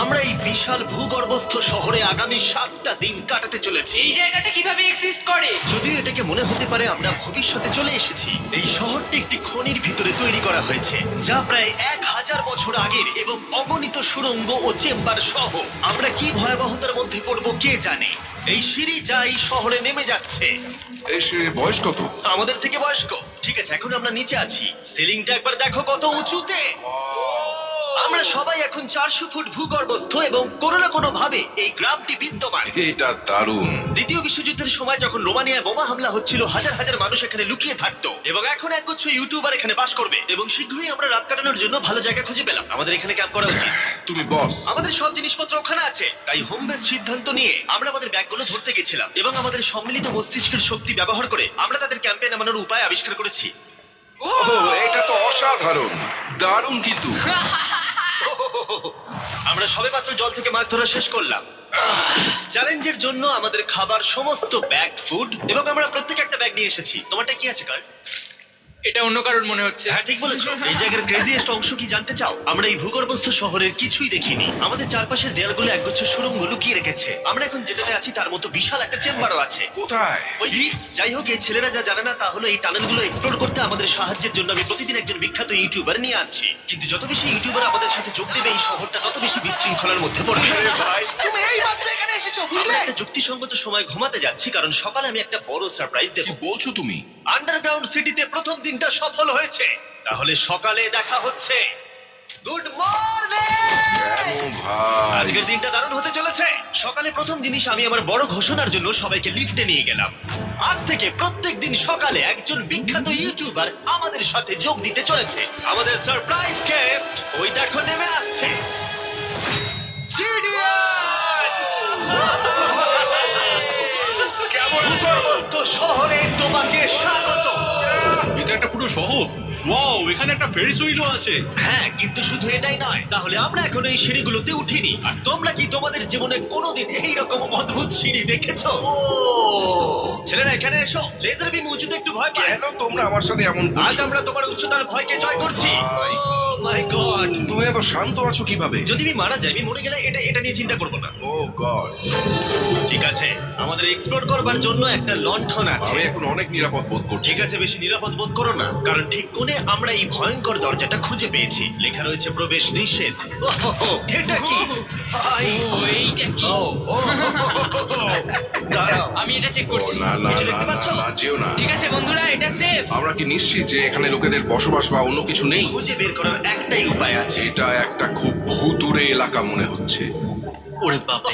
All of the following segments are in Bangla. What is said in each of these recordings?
আমরা এই বিশাল ভূগর্ভস্থ শহরে আগামী 7টা দিন কাটাতে চলেছি। এই জায়গাটা কিভাবে এক্সিস্ট করে? যদিও এটাকে মনে হতে পারে আমরা ভবিষ্যতে চলে এসেছি, এই শহরটি একটি খনির ভিতরে তৈরি করা হয়েছে যা প্রায় 1000 বছর আগের এবং অগণিত সুড়ঙ্গ ও চেম্বার সহ। আমরা কি ভয়াবহতার মধ্যে পড়বো কে জানে। এই সিঁড়ি যা এই শহরে নেমে যাচ্ছে এই সিঁড়ির বয়স কত? আমাদের থেকে বয়স্ক। ঠিক আছে, এখন আমরা নিচে আছি। সিলিংটা একবার দেখো কত উঁচুতে। আমরা সবাই এখন 400 ফুট ভূগর্ভস্থ এবং কোনো না কোনো ভাবে এই গ্রামটি বিদ্যমান। এটা দারুণ। দ্বিতীয় বিশ্বযুদ্ধের সময় যখন রোমানিয়ায় বোমা হামলা হচ্ছিল, হাজার হাজার মানুষ এখানে লুকিয়ে থাকতো এবং এখন একগুচ্ছ ইউটিউবার এখানে বাস করবে। এবং শীঘ্রই আমরা রাত কাটানোর জন্য ভালো জায়গা খুঁজে পেলাম। আমাদের এখানে ক্যাম্প করা উচিত। তুমি বস। আমাদের সব জিনিসপত্র ওখানে আছে, তাই হোম বেস সিদ্ধান্ত নিয়ে আমরা আমাদের ব্যাগগুলো ধরতে গেছিলাম এবং আমাদের সম্মিলিত মস্তিষ্কের শক্তি ব্যবহার করে আমরা তাদের ক্যাম্পে নামানোর উপায় আবিষ্কার করেছি। ও ওহ, এটা তো অসাধারণ। দারুণ কিন্তু। আমরা সবেমাত্র জল থেকে মাছ ধরা শেষ করলাম। চ্যালেঞ্জের জন্য আমাদের খাবার সমস্ত ব্যাগ ফুড এবং আমরা প্রত্যেক একটা ব্যাগ নিয়ে এসেছি। তোমারটা কি আছে কার্ল? এটা অন্য কারণ মনে হচ্ছে। হ্যাঁ, ঠিক বলেছো। এই জায়গার ক্রেজিয়েস্ট অংশ কি জানতে চাও? আমরা এই ভূগর্ভস্থ শহরের কিছুই দেখিনি। আমাদের চারপাশের দেয়ালগুলো একগুচ্ছ সুড়ঙ্গ লুকিয়ে রেখেছে। আমরা এখন যেটাতে আছি তার মতো বিশাল একটা চেম্বারও আছে। কোথায়? ওই যে, যাই হোক, এই ছেলেরা যা জানে না তা হলো এই টানেলগুলো এক্সপ্লোর করতে আমাদের সাহায্যের জন্য আমি প্রতিদিন একজন বিখ্যাত ইউটিউবার নিয়ে আসছি। কিন্তু যত বেশি ইউটিউবার আমাদের সাথে যোগ দেবে, এই শহরটা তত বেশি বিশৃঙ্খলার মধ্যে পড়বে। ভাই, তুমি এই মাত্র এখানে এসেছো, বুঝলে? আমরা একটা যুক্তিসঙ্গত সময় ঘুমাতে যাচ্ছি কারণ সকালে আমি একটা বড় সারপ্রাইজ দেব। কি বলছো তুমি? আন্ডারগ্রাউন্ড সিটিতে প্রথম দিনটা সফল হয়েছে। তাহলে সকালে দেখা হচ্ছে। Good morning! কেন ভাই? আজকের দিনটা দারুণ হতে চলেছে। সকালে প্রথম জিনিস, আমি আমার বড় ঘোষণার জন্য সবাইকে লিফটে নিয়ে গেলাম। আজ থেকে প্রত্যেক দিন সকালে একজন বিখ্যাত ইউটিউবার আমাদের সাথে যোগ দিতে চলেছে। আমাদের সারপ্রাইজ গেস্ট ওই দেখো নেমে আসছে। জিডিয়ান! ভূগর্ভস্থ শহরে তোমাকে স্বাগত। এটা একটা পুরো শহর। ওয়াও, এখানে একটা ফেরিস হুইলও আছে। হ্যাঁ, কিন্তু শুধু এটাই নয়। তাহলে আমরা এখনো এই সিঁড়িগুলোতে উঠিনি। আর তোমরা কি তোমাদের জীবনে কোনোদিন এইরকম অদ্ভুত সিঁড়ি দেখেছো? ও ছেলেরা, এখানে এসো। লেজার বিম উঁচুতে একটু ভয় পায়। কেন তোমরা আমার সাথে এমন আজ করছো? আমরা তোমার উচ্চতার ভয়কে জয় করছি। ভাই। মাই গড! তুমি এত শান্ত আছো কিভাবে? যদি আমি মারা যাই, আমি মরে গেলে এটা নিয়ে চিন্তা করবো না। ও গড। ঠিক আছে, আমাদের এক্সপ্লোর করবার জন্য একটা লণ্ঠন আছে। আমি এখন অনেক নিরাপদ বোধ করছি। ঠিক আছে, বেশি নিরাপদ বোধ করো না, কারণ ঠিক কোণে আমরা এই ভয়ঙ্কর দরজাটা খুঁজে পেয়েছি। লেখা রয়েছে প্রবেশ নিষেধ। ওহো, এটা কি ভাই? ও এইটা কি? ও ও, দাঁড়াও। আমি এটা চেক ও, করছি। না না কিছু না দেখতে না, পাচ্ছো? না, যেও না। ঠিক আছে বন্ধুরা, এটা সেফ। আমরা কি নিশ্চিত যে এখানে লোকেদের বসবাস বা অন্য কিছু নেই? খুঁজে বের করার একটাই উপায় আছে। এটা একটা খুব ভুতুড়ে এলাকা মনে হচ্ছে। ওরে বাবা,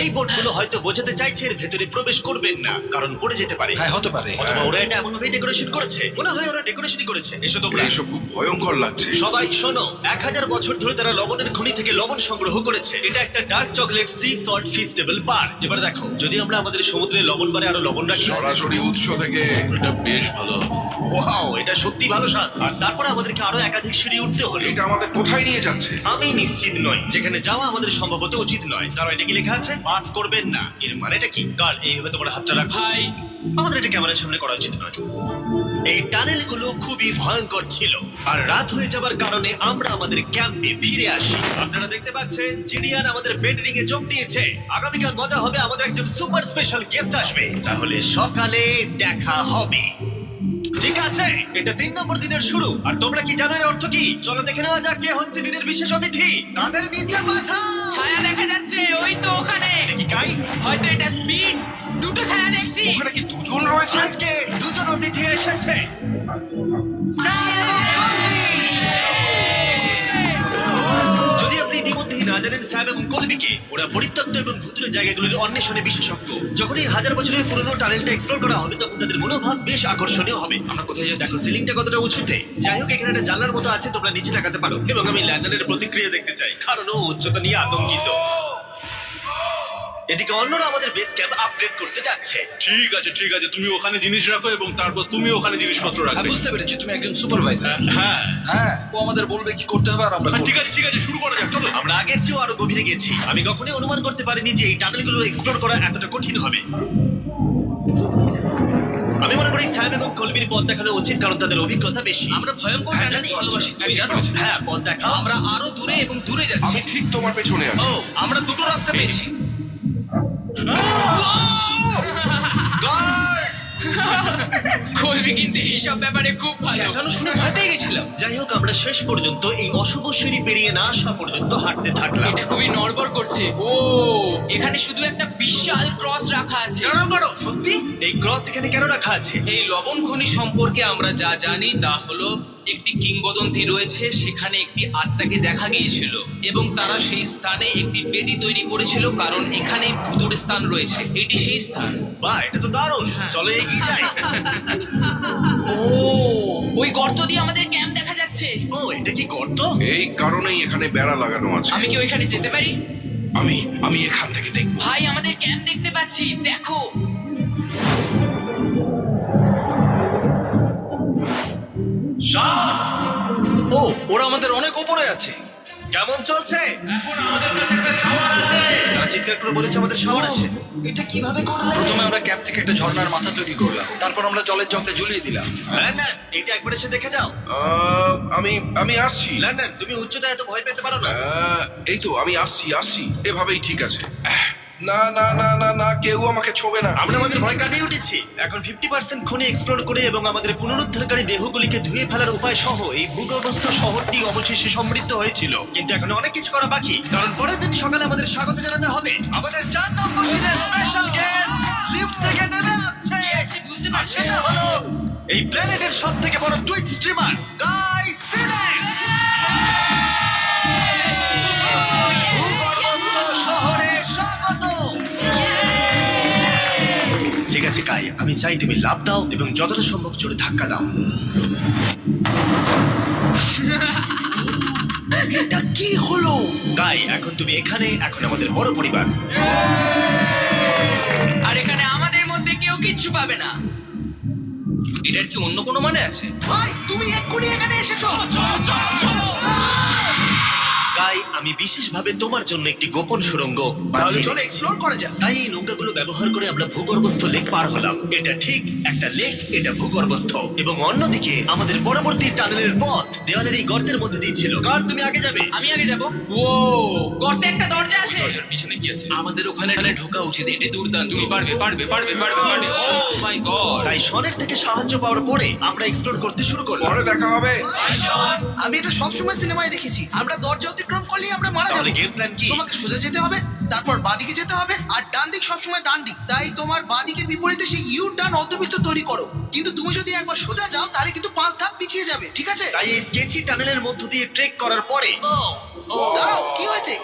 এই বোর্ডগুলো হয়তো বোঝাতে চাইছে এর ভেতরে প্রবেশ করবেন না, কারণ পড়ে যেতে পারে। হ্যাঁ, হতে পারে। অথবা ওরা এটা এমন ভাবে ডেকোরেশন করেছে, মনে হয় ওরা ডেকোরেশনই করেছে। এসো তোমরা। এইসব খুব ভয়ঙ্কর লাগছে। সবাই শোনো, 1000 বছর ধরে তারা লবণের খনি থেকে লবণ সংগ্রহ করেছে। এটা একটা dark chocolate sea salt Feastables bar. এবার দেখো, যদি আমরা আমাদের সমুদ্রে লবণ বারে আরো লবণ রাখি। সরাসরি উৎস থেকে। এটা বেশ ভালো হবে। ওয়াও, এটা সত্যি ভালো স্বাদ। আর তারপরে আমাদেরকে আরো একাধিক সিঁড়ি উঠতে হলো। এটা আমাদের কোথায় নিয়ে যাচ্ছে? আমি নিশ্চিত নই, যেখানে যাওয়া আমাদের সম্ভবত উচিত নয়। তারা এটা কি লেখা আছে? পাস করবেন না। এর মানেটা কি? কাল এইভাবে তোমার হাতটা রাখো। ভাই আমাদের এটা ক্যামেরার সামনে করা উচিত নয়। এই টানেলগুলো খুবই ভয়ঙ্কর ছিল, আর রাত হয়ে যাবার কারণে আমরা আমাদের ক্যাম্পে ফিরে আসি। আপনারা দেখতে পাচ্ছেন জিডিয়ান আমাদের বেডরিং এ যোগ দিয়েছে। আগামীকাল মজা হবে, আমাদের একজন সুপার স্পেশাল গেস্ট আসবে। তাহলে সকালে দেখা হবে। ঠিক আছে, এটা 3 নম্বর দিনের শুরু। আর তোমরা কি জানো এর অর্থ কি? চলো দেখে নেওয়া যাক কে হচ্ছে দিনের বিশেষ অতিথি। তাদের নিচে পাঠাও। ছায়া দেখা যাচ্ছে, ওই তো ওখানে। এটা কি গাই? হয়তো এটা স্পিড। দুটো ছায়া দেখছি। ওখানে কি দুজন রয়েছে? আজকে দুজন অতিথি এসেছে। স্যাম এবং কলবি। যদি আপনি ইতিমধ্যেই না জানেন স্যাম এবং কলবিকে, ওরা পরিত্যক্ত এবং ভুতুরে জায়গাগুলির অন্বেষণে বিশেষজ্ঞ। যখন এই 1000 বছরের পুরনো টানেলটা এক্সপ্লোর করা হবে, তখন তাদের মনোভাব বেশ আকর্ষণীয় হবে। আমরা কোথায় যাচ্ছি? দেখো সিলিংটা কতটা উঁচুতে। যাই হোক, এখানে একটা জানলার মতো আছে, তোমরা নিচে তাকাতে পারো। এবং আমি ল্যান্ডনের প্রতিক্রিয়া দেখতে চাই, কারণ ও উচ্চতা নিয়ে আতঙ্কিত। এদিকে অন্যরা আমাদের বেস ক্যাম্প আপগ্রেড করতে যাচ্ছে। ঠিক আছে ঠিক আছে, তুমি ওখানে জিনিস রাখো এবং তারপর তুমি ওখানে জিনিসপত্র হ্যাঁ, রাখবে। বুঝতে পেরেছি, তুমি একজন সুপারভাইজার। হ্যাঁ হ্যাঁ, ও আমাদের বলবে কি করতে হবে আর আমরা করব। ঠিক আছে, শুরু করা যাক, চলো। আমরা আগের চেয়েও আরো গভীরে গেছি। আমি কখনোই অনুমান করতে পারিনি যে এই টানেলগুলো এক্সপ্লোর করা এতটা কঠিন হবে। আমি মনে করি করি স্যাম এবং কলবির পথ দেখানো উচিত, কারণ তাদের অভিজ্ঞতা বেশি। আমরা ভয়ঙ্কর হ্যাঁ, টানেল জানি। ভালোবাসি, তুমি জানো? হ্যাঁ, পথ দেখাও। আমরা আরো দূরে এবং দূরে যাচ্ছি। আমি ঠিক তোমার পেছনে আছি। ও, আমরা দুটো রাস্তা পেয়েছি। Guard! কলবি কিন্তু এইসব ব্যাপারে খুব ভালো। চেঁচানো শুনে ভয় পেয়ে গেছিলাম। যাই হোক, আমরা শেষ পর্যন্ত এই অশুভ সিঁড়ি পেরিয়ে না আসা পর্যন্ত হাঁটতে থাকলাম। এটা খুবই নড়বড় করছে। ও, এখানে শুধু একটা বিশাল ক্রস রাখা আছে। সত্যি? এই ক্রস এখানে কেন রাখা আছে? এই লবণ খনি সম্পর্কে আমরা যা জানি তা হলো একটি কিংবদন্তি রয়েছে, সেখানে একটি আত্মাকে দেখা গিয়েছিল এবং তারা সেই স্থানে একটি বেদি তৈরি করেছিল, কারণ এখানে ভূতুর স্থান রয়েছে। এটি সেই স্থান। বাহ, এটা তো দারুণ। চলো এগিয়ে যাই। ওই গর্ত দিয়ে আমাদের ক্যাম্প দেখা যাচ্ছে। ও, এটা কি গর্ত? এই কারণেই এখানে বেড়া লাগানো আছে। আমি কি ওইখানে যেতে পারি? আমি এখান থেকে দেখব। ভাই, আমাদের ক্যাম্প দেখতে পাচ্ছি, দেখো। ও, ওরা আমাদের অনেক ওপরে আছে। কেমন চলছে? তারা চিৎকার করে বলেছে আমাদের শাওয়ার আছে। এটা কিভাবে করলে? প্রথমে আমরা ক্যাপ থেকে একটা ঝর্ণার মাথা তৈরি করলাম, তারপর আমরা জলের জগটা ঝুলিয়ে দিলাম। লন্ডন, এটা একবার এসে দেখে যাও। আমি আসছি। লন্ডন, তুমি উচ্চতায় এত ভয় পেতে পারো না। এই তো আমি আসছি। এভাবেই ঠিক আছে। না না না না না, কেউ আমাকে ছোবে না। আমরা আমাদের ভয় কাটিয়ে উঠেছি। এখন 50% খনি এক্সপ্লোর করে এবং আমাদের পুনরুদ্ধারকারী দেহগুলিকে ধুয়ে ফেলার উপায় সহ এই ভূগর্ভস্থ শহরটি অবশেষে সমৃদ্ধ হয়েছিল। কিন্তু এখন অনেক কিছু করা বাকি, কারণ পরের দিন সকালে আমাদের স্বাগত জানাতে হবে আমাদের 4 নম্বর দিনের স্পেশাল গেস্ট লিফট থেকে নেমে আসছে। বুঝতে আর পারছি সেটা হলো এই প্ল্যানেটের সবথেকে বড় টুইট স্ট্রিমার গাই সিলেক্ট। ভূগর্ভস্থ শহরে স্বাগত। ঠিক আছে কাই, আমি চাই তুমি লাফ দাও এবং যতটা সম্ভব জোরে ধাক্কা দাও। এটা কি হলো? কাই, এখন তুমি এখানে, এখন আমাদের বড় পরিবার। আর এখানে আমাদের মধ্যে কেউ কিচ্ছু পাবে না। এটার কি অন্য কোনো মানে আছে? ভাই, তুমি এক্ষুনি এখানে এসেছো। কাই, আমি বিশেষভাবে তোমার জন্য একটি গোপন সুড়ঙ্গ বাছিয়ে রেখেছি। এক্সপ্লোর করা যাক। তাই এই নৌকাগুলো ব্যবহার করে আমরা ভূগর্ভস্থ লেক পার হলাম। এটা ঠিক একটা লেক, এটা ভূগর্ভস্থ। এবং অন্যদিকে আমাদের পরবর্তী টানেলের পথ দেওয়ালের এই গর্তের মধ্যে দিয়ে ছিল। কার তুমি আগে যাবে? আমি আগে যাব। ও, গর্তে একটা দরজা আছে। দরজার পিছনে কি আছে? আমাদের ওখানে ঢোকা উচিত। এটি দুর্দান্ত। তুমি পারবে। ও মাই গড। তাই শনের থেকে সাহায্য পাওয়ার পরে আমরা এক্সপ্লোর করতে শুরু করলাম। পরে দেখা হবে। আমি এটা সবসময় সিনেমায় দেখেছি। আমরা দরজা অতিক্রম করলেই আমরা মারা তাহলে যাবো। গেম প্ল্যান কি? তোমাকে সোজা যেতে হবে, তারপর বাঁদিকে যেতে হবে, আর ডান দিক সবসময় ডান দিক। তাই তোমার বাঁদিকের বিপরীতে সেই ইউ টার্ন অর্ধবৃত্ত তৈরি করো। কিন্তু তুমি যদি একবার সোজা যাও তাহলে কিন্তু 5 ধাপ পিছিয়ে যাবে, ঠিক আছে? তাই এই স্কেচি টানেলের মধ্য দিয়ে ট্রেক করার পরে দাঁড়াও, কি হয়েছে?